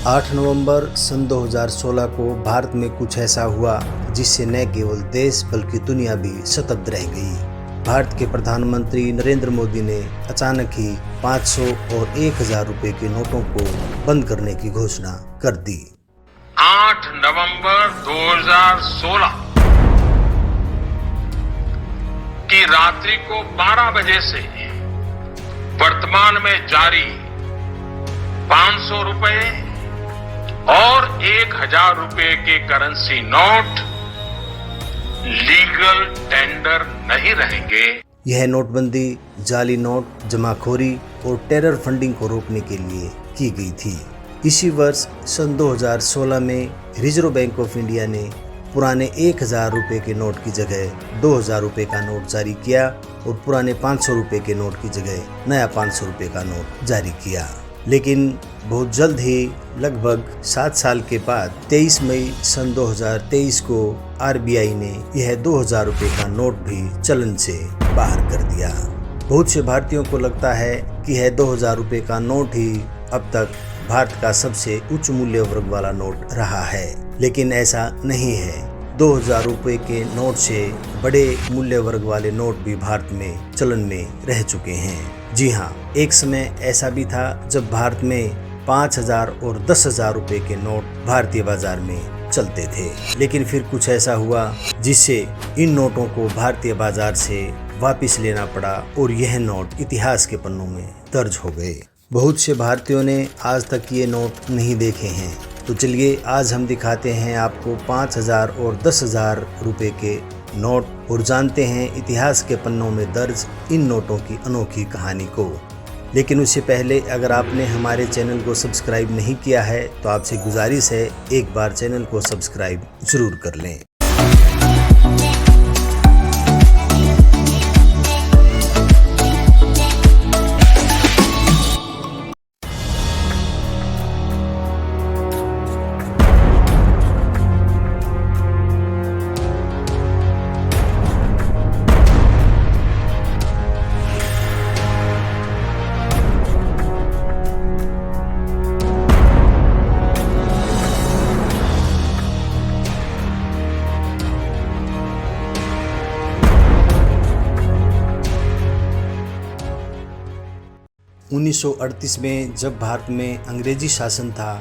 8 नवंबर सन 2016 को भारत में कुछ ऐसा हुआ जिससे न केवल देश बल्कि दुनिया भी स्तब्ध रह गई। भारत के प्रधानमंत्री नरेंद्र मोदी ने अचानक ही 500 और 1000 रुपए के नोटों को बंद करने की घोषणा कर दी। 8 नवंबर 2016 की रात्रि को 12 बजे से वर्तमान में जारी 500 रुपए और 1000 रुपए के करेंसी नोट लीगल टेंडर नहीं रहेंगे। यह नोटबंदी जाली नोट, जमाखोरी और टेरर फंडिंग को रोकने के लिए की गई थी। इसी वर्ष सन 2016 में रिजर्व बैंक ऑफ इंडिया ने पुराने 1000 रुपए के नोट की जगह 2000 रुपए का नोट जारी किया और पुराने 500 रुपए के नोट की जगह नया 500 रुपए का नोट जारी किया। लेकिन बहुत जल्द ही लगभग 7 साल के बाद 23 मई सन 2023 को आरबीआई ने यह 2000 रुपए का नोट भी चलन से बाहर कर दिया। बहुत से भारतीयों को लगता है कि यह 2000 रुपए का नोट ही अब तक भारत का सबसे उच्च मूल्य वर्ग वाला नोट रहा है, लेकिन ऐसा नहीं है। 2000 रुपए के नोट से बड़े मूल्य वर्ग वाले नोट भी भारत में चलन में रह चुके हैं। जी हाँ, एक समय ऐसा भी था जब भारत में 5000 और 10,000 रुपए के नोट भारतीय बाजार में चलते थे, लेकिन फिर कुछ ऐसा हुआ जिससे इन नोटों को भारतीय बाजार से वापस लेना पड़ा और यह नोट इतिहास के पन्नों में दर्ज हो गए। बहुत से भारतीयों ने आज तक ये नोट नहीं देखे हैं, तो चलिए आज हम दिखाते हैं आपको 5000 और 10,000 रुपए के नोट और जानते हैं इतिहास के पन्नों में दर्ज इन नोटों की अनोखी कहानी को। लेकिन उससे पहले अगर आपने हमारे चैनल को सब्सक्राइब नहीं किया है तो आपसे गुजारिश है एक बार चैनल को सब्सक्राइब जरूर कर लें। 1938 में जब भारत में अंग्रेजी शासन था,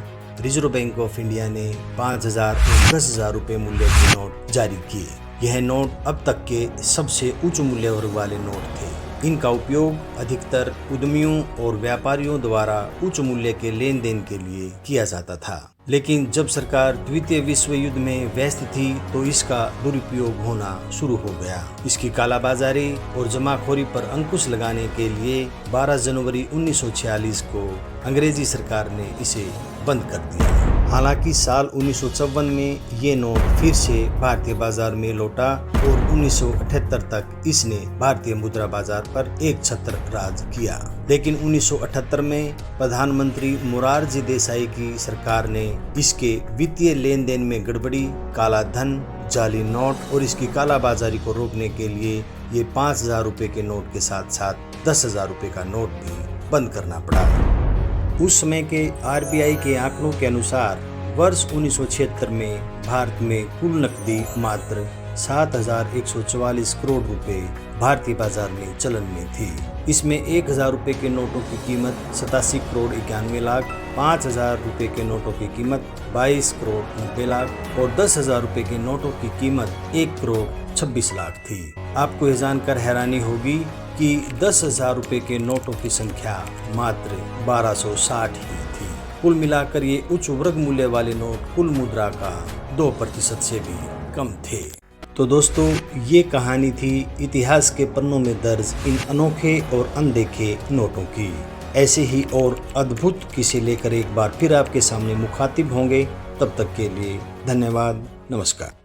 रिजर्व बैंक ऑफ इंडिया ने 5000 और 10,000 रुपए मूल्य के नोट जारी किए। यह नोट अब तक के सबसे उच्च मूल्य वर्ग वाले नोट थे। इनका उपयोग अधिकतर उद्यमियों और व्यापारियों द्वारा उच्च मूल्य के लेन देन के लिए किया जाता था। लेकिन जब सरकार द्वितीय विश्व युद्ध में व्यस्त थी तो इसका दुरुपयोग होना शुरू हो गया। इसकी कालाबाजारी और जमाखोरी पर अंकुश लगाने के लिए 12 जनवरी 1946 को अंग्रेजी सरकार ने इसे बंद कर दिया। हालांकि साल 1954 में ये नोट फिर से भारतीय बाजार में लौटा और 1978 तक इसने भारतीय मुद्रा बाजार पर एक छत्र राज किया। लेकिन 1978 में प्रधानमंत्री मोरारजी देसाई की सरकार ने इसके वित्तीय लेन देन में गड़बड़ी, काला धन, जाली नोट और इसकी कालाबाजारी को रोकने के लिए ये 5000 रुपए के नोट के साथ साथ 10,000 रुपए का नोट भी बंद करना पड़ा। उस समय के आरबीआई के आंकड़ों के अनुसार वर्ष 1976 में भारत में कुल नकदी मात्र 7,144 करोड़ रुपए भारतीय बाजार में चलन में थी। इसमें 1000 रुपए के नोटों की कीमत 87 करोड़ 91 लाख, 5000 रुपए के नोटों की कीमत 22 करोड़ 90 लाख और 10,000 रुपए के नोटों की कीमत 1 करोड़ 26 लाख थी। आपको यह जानकर हैरानी होगी कि 10,000 रुपए के नोटों की संख्या मात्र 1260 ही थी। कुल मिलाकर ये उच्च वर्ग मूल्य वाले नोट कुल मुद्रा का 2% से भी कम थे। तो दोस्तों, ये कहानी थी इतिहास के पन्नों में दर्ज इन अनोखे और अनदेखे नोटों की। ऐसे ही और अद्भुत किस्से लेकर एक बार फिर आपके सामने मुखातिब होंगे। तब तक के लिए धन्यवाद, नमस्कार।